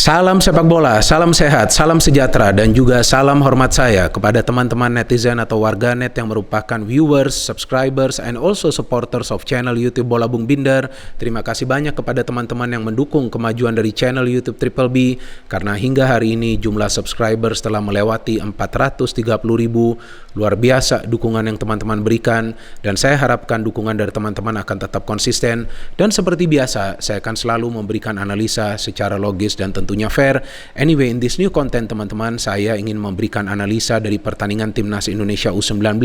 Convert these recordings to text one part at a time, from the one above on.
Salam sepak bola, salam sehat, salam sejahtera, dan juga salam hormat saya kepada teman-teman netizen atau warganet yang merupakan viewers, subscribers, and also supporters of channel YouTube Bola Bung Binder. Terima kasih banyak kepada teman-teman yang mendukung kemajuan dari channel YouTube Triple B, karena hingga hari ini jumlah subscribers telah melewati 430.000. Luar biasa dukungan yang teman-teman berikan, dan saya harapkan dukungan dari teman-teman akan tetap konsisten. Dan seperti biasa, saya akan selalu memberikan analisa secara logis dan tentunya fair. Anyway, in this new content teman-teman, saya ingin memberikan analisa dari pertandingan Timnas Indonesia U19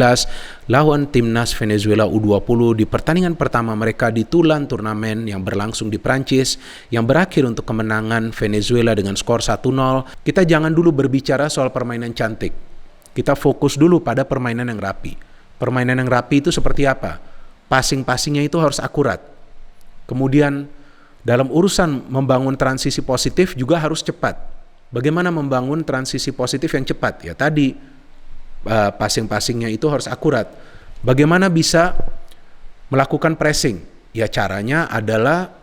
lawan Timnas Venezuela U20 di pertandingan pertama mereka di Tulan turnamen yang berlangsung di Prancis, yang berakhir untuk kemenangan Venezuela dengan skor 1-0. Kita jangan dulu berbicara soal permainan cantik. Kita fokus dulu pada permainan yang rapi. Permainan yang rapi itu seperti apa? Passing-passingnya itu harus akurat. Kemudian dalam urusan membangun transisi positif juga harus cepat. Bagaimana membangun transisi positif yang cepat? Ya tadi, passing-passingnya itu harus akurat. Bagaimana bisa melakukan pressing? Ya caranya adalah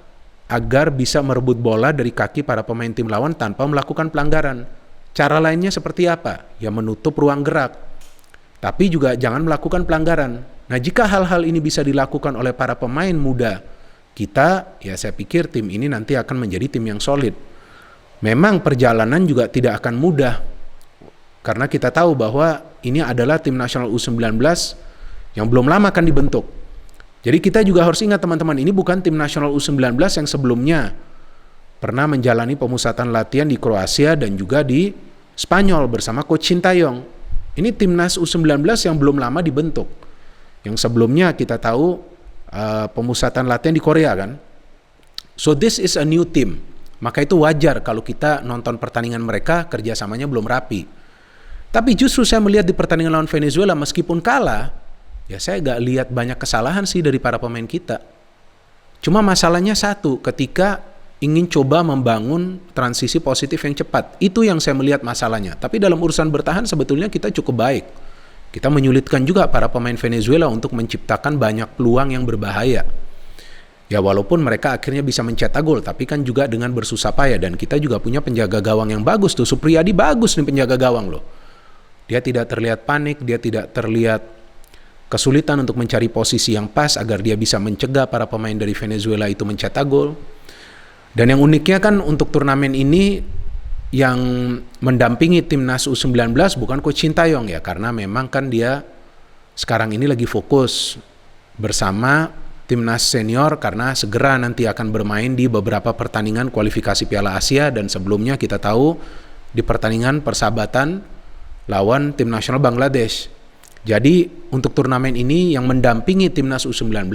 agar bisa merebut bola dari kaki para pemain tim lawan tanpa melakukan pelanggaran. Cara lainnya seperti apa? Ya menutup ruang gerak. Tapi juga jangan melakukan pelanggaran. Nah, jika hal-hal ini bisa dilakukan oleh para pemain muda kita, ya saya pikir tim ini nanti akan menjadi tim yang solid. Memang perjalanan juga tidak akan mudah, karena kita tahu bahwa ini adalah tim nasional U19 yang belum lama akan dibentuk. Jadi kita juga harus ingat teman-teman, ini bukan tim nasional U19 yang sebelumnya pernah menjalani pemusatan latihan di Kroasia dan juga di Spanyol bersama Coach Sintayong. Ini timnas U19 yang belum lama dibentuk. Yang sebelumnya kita tahu pemusatan latihan di Korea kan. So this is a new team. Maka itu wajar kalau kita nonton pertandingan mereka kerjasamanya belum rapi. Tapi justru saya melihat di pertandingan lawan Venezuela meskipun kalah, ya saya gak lihat banyak kesalahan sih dari para pemain kita. Cuma masalahnya satu, ketika ingin coba membangun transisi positif yang cepat. Itu yang saya melihat masalahnya. Tapi dalam urusan bertahan sebetulnya kita cukup baik. Kita menyulitkan juga para pemain Venezuela untuk menciptakan banyak peluang yang berbahaya. Ya walaupun mereka akhirnya bisa mencetak gol, tapi kan juga dengan bersusah payah. Dan kita juga punya penjaga gawang yang bagus tuh. Supriyadi bagus nih penjaga gawang loh. Dia tidak terlihat panik, dia tidak terlihat kesulitan untuk mencari posisi yang pas agar dia bisa mencegah para pemain dari Venezuela itu mencetak gol. Dan yang uniknya kan untuk turnamen ini yang mendampingi timnas U19 bukan Coach Sintayong ya, karena memang kan dia sekarang ini lagi fokus bersama timnas senior karena segera nanti akan bermain di beberapa pertandingan kualifikasi Piala Asia, dan sebelumnya kita tahu di pertandingan persahabatan lawan tim nasional Bangladesh. Jadi untuk turnamen ini yang mendampingi timnas U19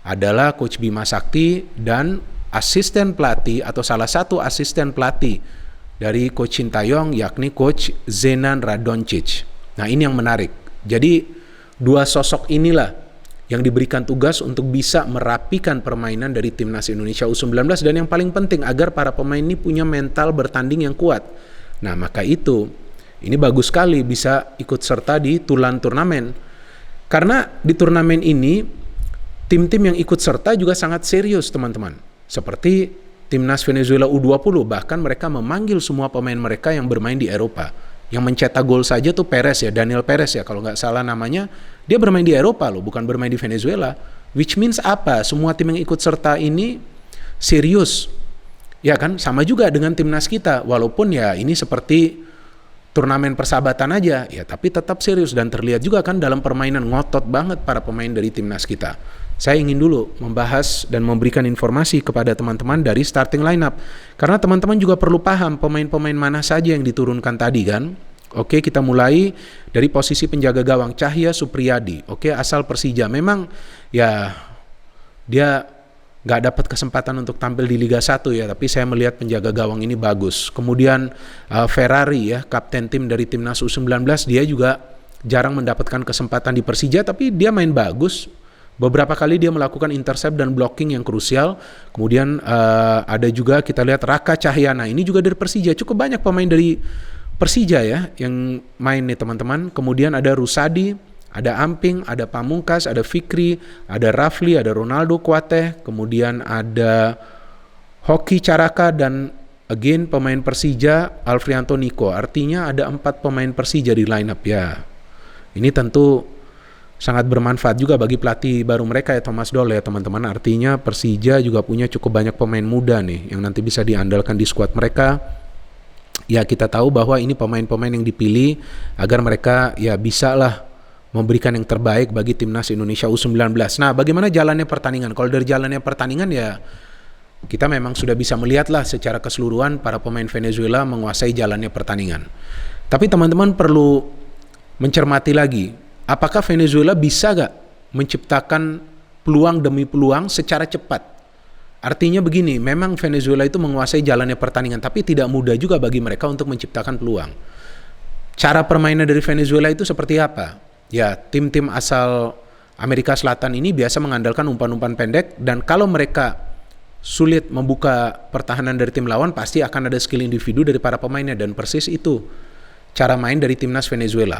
adalah Coach Bima Sakti dan asisten pelatih atau salah satu asisten pelatih dari Coach Sintayong, yakni Coach Zenan Radoncic. Nah ini yang menarik. Jadi dua sosok inilah yang diberikan tugas untuk bisa merapikan permainan dari Timnas Indonesia U19, dan yang paling penting agar para pemain ini punya mental bertanding yang kuat. Nah maka itu, ini bagus sekali bisa ikut serta di Tulan turnamen. Karena di turnamen ini, tim-tim yang ikut serta juga sangat serius teman-teman. Seperti Timnas Venezuela U20, bahkan mereka memanggil semua pemain mereka yang bermain di Eropa. Yang mencetak gol saja tuh Perez ya, Daniel Perez ya kalau nggak salah namanya. Dia bermain di Eropa loh, bukan bermain di Venezuela. Which means apa? Semua tim yang ikut serta ini serius. Ya kan, sama juga dengan timnas kita. Walaupun ya ini seperti turnamen persahabatan aja, ya tapi tetap serius. Dan terlihat juga kan dalam permainan ngotot banget para pemain dari timnas kita. Saya ingin dulu membahas dan memberikan informasi kepada teman-teman dari starting lineup. Karena teman-teman juga perlu paham pemain-pemain mana saja yang diturunkan tadi kan. Oke, kita mulai dari posisi penjaga gawang Cahya Supriyadi. Oke, asal Persija. Memang ya dia gak dapat kesempatan untuk tampil di Liga 1 ya, tapi saya melihat penjaga gawang ini bagus. Kemudian Ferrari ya, kapten tim dari Timnas U19, dia juga jarang mendapatkan kesempatan di Persija, tapi dia main bagus. Beberapa kali dia melakukan intercept dan blocking yang krusial. Kemudian ada juga kita lihat Raka Cahyana, ini juga dari Persija. Cukup banyak pemain dari Persija ya yang main nih teman-teman. Kemudian ada Rusadi, ada Amping, ada Pamungkas, ada Fikri, ada Rafli, ada Ronaldo Kuateh, kemudian ada Hoki Caraka dan Again, pemain Persija, Alfrianto Nico. Artinya ada 4 pemain Persija di line up ya. Ini tentu sangat bermanfaat juga bagi pelatih baru mereka ya, Thomas Doll ya teman-teman. Artinya Persija juga punya cukup banyak pemain muda nih yang nanti bisa diandalkan di skuad mereka. Ya kita tahu bahwa ini pemain-pemain yang dipilih agar mereka ya bisa lah memberikan yang terbaik bagi timnas Indonesia U19. Nah, bagaimana jalannya pertandingan? Kalau dari jalannya pertandingan ya kita memang sudah bisa melihatlah secara keseluruhan para pemain Venezuela menguasai jalannya pertandingan. Tapi teman-teman perlu mencermati lagi, apakah Venezuela bisa gak menciptakan peluang demi peluang secara cepat? Artinya begini, memang Venezuela itu menguasai jalannya pertandingan, tapi tidak mudah juga bagi mereka untuk menciptakan peluang. Cara permainan dari Venezuela itu seperti apa? Ya, tim-tim asal Amerika Selatan ini biasa mengandalkan umpan-umpan pendek, dan kalau mereka sulit membuka pertahanan dari tim lawan, pasti akan ada skill individu dari para pemainnya, dan persis itu cara main dari timnas Venezuela.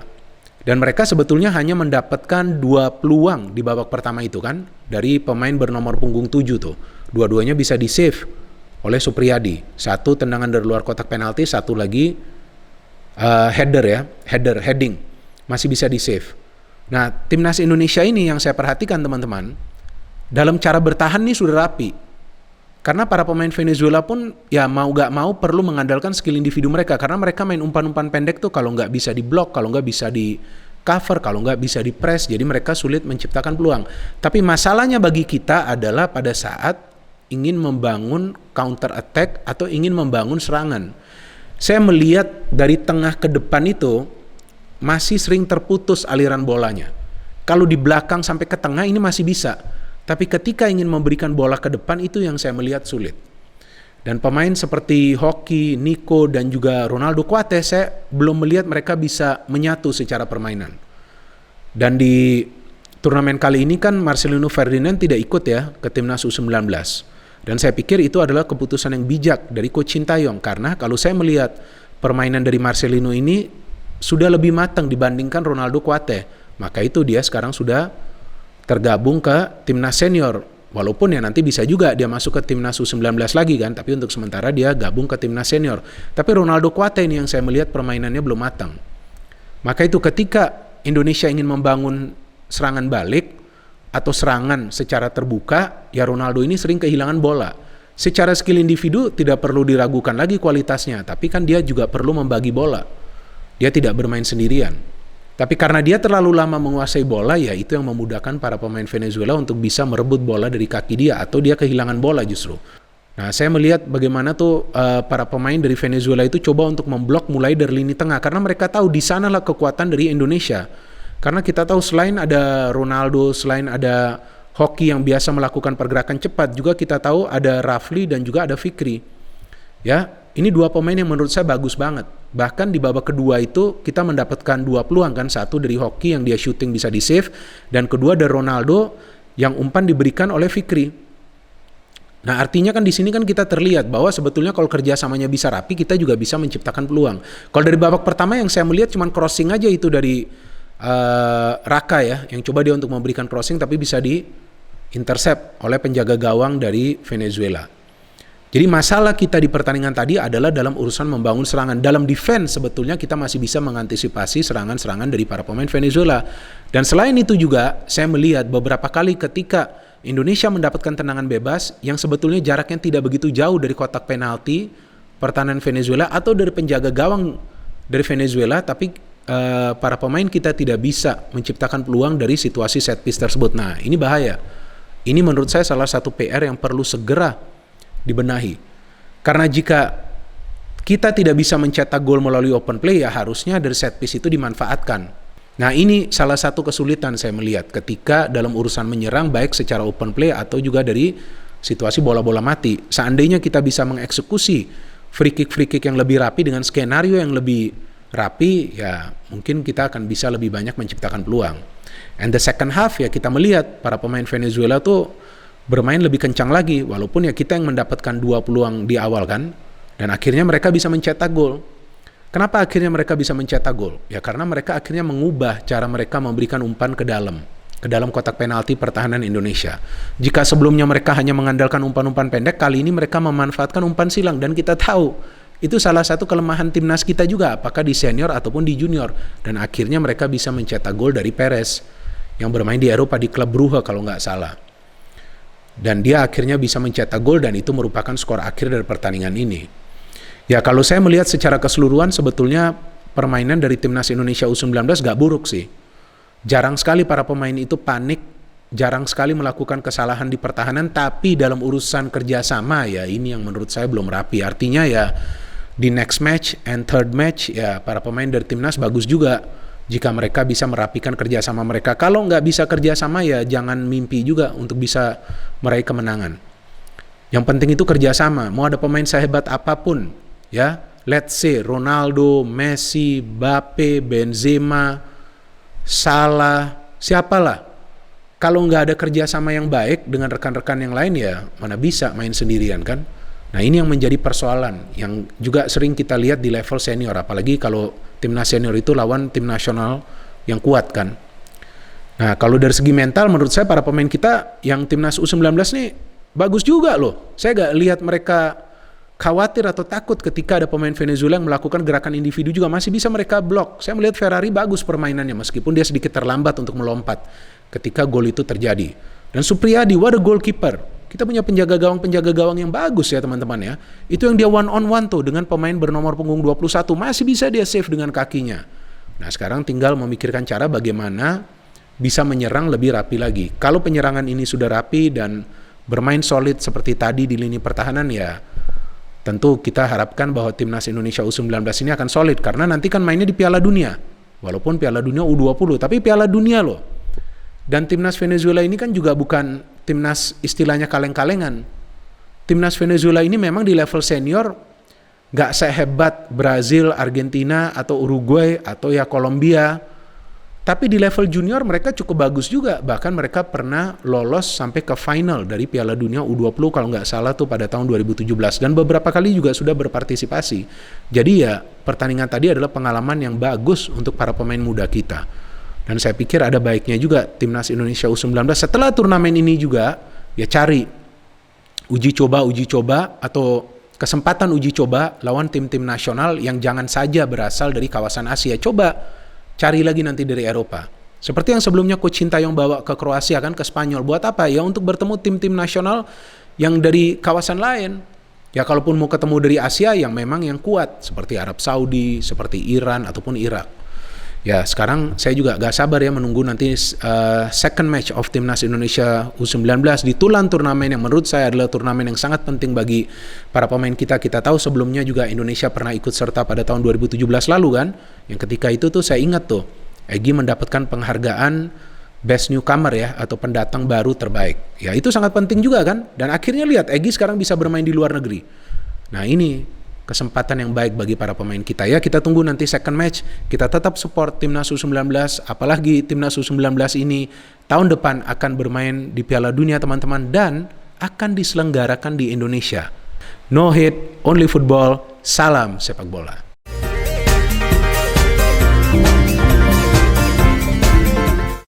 Dan mereka sebetulnya hanya mendapatkan 2 peluang di babak pertama itu kan, dari pemain bernomor punggung 7 tuh. Dua-duanya bisa di-save oleh Supriyadi. 1 tendangan dari luar kotak penalti, 1 lagi heading. Masih bisa di-save. Nah, timnas Indonesia ini yang saya perhatikan teman-teman, dalam cara bertahan nih sudah rapi. Karena para pemain Venezuela pun ya mau gak mau perlu mengandalkan skill individu mereka. Karena mereka main umpan-umpan pendek tuh kalau gak bisa di blok, kalau gak bisa di cover, kalau gak bisa di press. Jadi mereka sulit menciptakan peluang. Tapi masalahnya bagi kita adalah pada saat ingin membangun counter attack atau ingin membangun serangan. Saya melihat dari tengah ke depan itu masih sering terputus aliran bolanya. Kalau di belakang sampai ke tengah ini masih bisa. Tapi ketika ingin memberikan bola ke depan itu yang saya melihat sulit. Dan pemain seperti Hoki, Nico, dan juga Ronaldo Kuate, saya belum melihat mereka bisa menyatu secara permainan. Dan di turnamen kali ini kan Marcelino Ferdinand tidak ikut ya ke timnas U19. Dan saya pikir itu adalah keputusan yang bijak dari Coach Sintayong. Karena kalau saya melihat permainan dari Marcelino ini sudah lebih matang dibandingkan Ronaldo Kuate. Maka itu dia sekarang sudah tergabung ke timnas senior, walaupun ya nanti bisa juga dia masuk ke timnas U19 lagi kan, tapi untuk sementara dia gabung ke timnas senior. Tapi Ronaldo Kuate ini yang saya melihat permainannya belum matang. Maka itu ketika Indonesia ingin membangun serangan balik atau serangan secara terbuka, ya Ronaldo ini sering kehilangan bola. Secara skill individu tidak perlu diragukan lagi kualitasnya, tapi kan dia juga perlu membagi bola. Dia tidak bermain sendirian. Tapi karena dia terlalu lama menguasai bola, ya itu yang memudahkan para pemain Venezuela untuk bisa merebut bola dari kaki dia, atau dia kehilangan bola justru. Nah, saya melihat bagaimana tuh para pemain dari Venezuela itu coba untuk memblok mulai dari lini tengah, karena mereka tahu di sanalah kekuatan dari Indonesia. Karena kita tahu selain ada Ronaldo, selain ada Hoki yang biasa melakukan pergerakan cepat, juga kita tahu ada Rafli dan juga ada Fikri. Ya, ini 2 pemain yang menurut saya bagus banget. Bahkan di babak kedua itu kita mendapatkan 2 peluang kan, 1 dari Hoki yang dia shooting bisa di save, dan kedua dari Ronaldo yang umpan diberikan oleh Fikri. Nah, artinya kan di sini kan kita terlihat bahwa sebetulnya kalau kerjasamanya bisa rapi, kita juga bisa menciptakan peluang. Kalau dari babak pertama yang saya melihat cuma crossing aja itu dari Raka ya, yang coba dia untuk memberikan crossing tapi bisa di intercept oleh penjaga gawang dari Venezuela. Jadi masalah kita di pertandingan tadi adalah dalam urusan membangun serangan. Dalam defense sebetulnya kita masih bisa mengantisipasi serangan-serangan dari para pemain Venezuela. Dan selain itu juga saya melihat beberapa kali ketika Indonesia mendapatkan tendangan bebas yang sebetulnya jaraknya tidak begitu jauh dari kotak penalti pertahanan Venezuela atau dari penjaga gawang dari Venezuela, tapi para pemain kita tidak bisa menciptakan peluang dari situasi set piece tersebut. Nah, ini bahaya. Ini menurut saya salah satu PR yang perlu segera dibenahi. Karena jika kita tidak bisa mencetak gol melalui open play, ya harusnya dari set piece itu dimanfaatkan. Nah, ini salah satu kesulitan saya melihat ketika dalam urusan menyerang, baik secara open play atau juga dari situasi bola-bola mati. Seandainya kita bisa mengeksekusi free kick yang lebih rapi dengan skenario yang lebih rapi, ya mungkin kita akan bisa lebih banyak menciptakan peluang. And the second half ya kita melihat para pemain Venezuela tuh bermain lebih kencang lagi, walaupun ya kita yang mendapatkan 2 peluang di awal kan, dan akhirnya mereka bisa mencetak gol. Kenapa akhirnya mereka bisa mencetak gol? Ya karena mereka akhirnya mengubah cara mereka memberikan umpan ke dalam. ke dalam kotak penalti pertahanan Indonesia. Jika sebelumnya mereka hanya mengandalkan umpan-umpan pendek, kali ini mereka memanfaatkan umpan silang, dan kita tahu itu salah satu kelemahan timnas kita juga, apakah di senior ataupun di junior. Dan akhirnya mereka bisa mencetak gol dari Perez yang bermain di Eropa di klub Brugge kalau nggak salah. Dan dia akhirnya bisa mencetak gol, dan itu merupakan skor akhir dari pertandingan ini. Ya, kalau saya melihat secara keseluruhan sebetulnya permainan dari timnas Indonesia U19 nggak buruk sih. Jarang sekali para pemain itu panik, jarang sekali melakukan kesalahan di pertahanan, tapi dalam urusan kerjasama ya ini yang menurut saya belum rapi. Artinya ya di next match and third match ya para pemain dari timnas bagus juga jika mereka bisa merapikan kerjasama mereka. Kalau nggak bisa kerjasama ya jangan mimpi juga untuk bisa meraih kemenangan. Yang penting itu kerjasama. Mau ada pemain sehebat apapun ya, let's say Ronaldo, Messi, Mbappe, Benzema, Salah, siapalah. Kalau nggak ada kerjasama yang baik dengan rekan-rekan yang lain ya mana bisa main sendirian kan. Nah ini yang menjadi persoalan yang juga sering kita lihat di level senior, apalagi kalau timnas senior itu lawan tim nasional yang kuat kan. Nah kalau dari segi mental menurut saya para pemain kita yang timnas U19 nih bagus juga loh. Saya nggak lihat mereka khawatir atau takut ketika ada pemain Venezuela yang melakukan gerakan individu, juga masih bisa mereka blok. Saya melihat Ferrari bagus permainannya meskipun dia sedikit terlambat untuk melompat ketika gol itu terjadi. Dan Supriyadi, what a goalkeeper. Kita punya penjaga gawang yang bagus ya teman-teman ya. Itu yang dia one on one tuh dengan pemain bernomor punggung 21, masih bisa dia save dengan kakinya. Nah sekarang tinggal memikirkan cara bagaimana bisa menyerang lebih rapi lagi. Kalau penyerangan ini sudah rapi dan bermain solid seperti tadi di lini pertahanan ya tentu kita harapkan bahwa timnas Indonesia U19 ini akan solid, karena nanti kan mainnya di Piala Dunia. Walaupun Piala Dunia U20, tapi Piala Dunia loh. Dan timnas Venezuela ini kan juga bukan timnas istilahnya kaleng-kalengan. Timnas Venezuela ini memang di level senior gak sehebat Brazil, Argentina, atau Uruguay, atau ya Kolombia. Tapi di level junior mereka cukup bagus juga. Bahkan mereka pernah lolos sampai ke final dari Piala Dunia U20 kalau nggak salah tuh pada tahun 2017. Dan beberapa kali juga sudah berpartisipasi. Jadi ya pertandingan tadi adalah pengalaman yang bagus untuk para pemain muda kita. Dan saya pikir ada baiknya juga timnas Indonesia U19 setelah turnamen ini juga ya cari uji coba atau kesempatan uji coba lawan tim-tim nasional yang jangan saja berasal dari kawasan Asia. Coba cari lagi nanti dari Eropa. Seperti yang sebelumnya Coach Sintayong bawa ke Kroasia kan, ke Spanyol. Buat apa? Ya untuk bertemu tim-tim nasional yang dari kawasan lain. Ya kalaupun mau ketemu dari Asia yang memang yang kuat. Seperti Arab Saudi, seperti Iran, ataupun Irak. Ya sekarang saya juga gak sabar ya menunggu nanti second match of Timnas Indonesia U19 di Tulan, turnamen yang menurut saya adalah turnamen yang sangat penting bagi para pemain kita. Kita tahu sebelumnya juga Indonesia pernah ikut serta pada tahun 2017 lalu kan, yang ketika itu tuh saya ingat tuh Egy mendapatkan penghargaan Best Newcomer ya, atau pendatang baru terbaik. Ya itu sangat penting juga kan, dan akhirnya lihat Egy sekarang bisa bermain di luar negeri. Nah ini kesempatan yang baik bagi para pemain kita ya. Kita tunggu nanti second match. Kita tetap support timnas U19, apalagi timnas U19 ini tahun depan akan bermain di Piala Dunia teman-teman, dan akan diselenggarakan di Indonesia. No hate, only football. Salam sepak bola.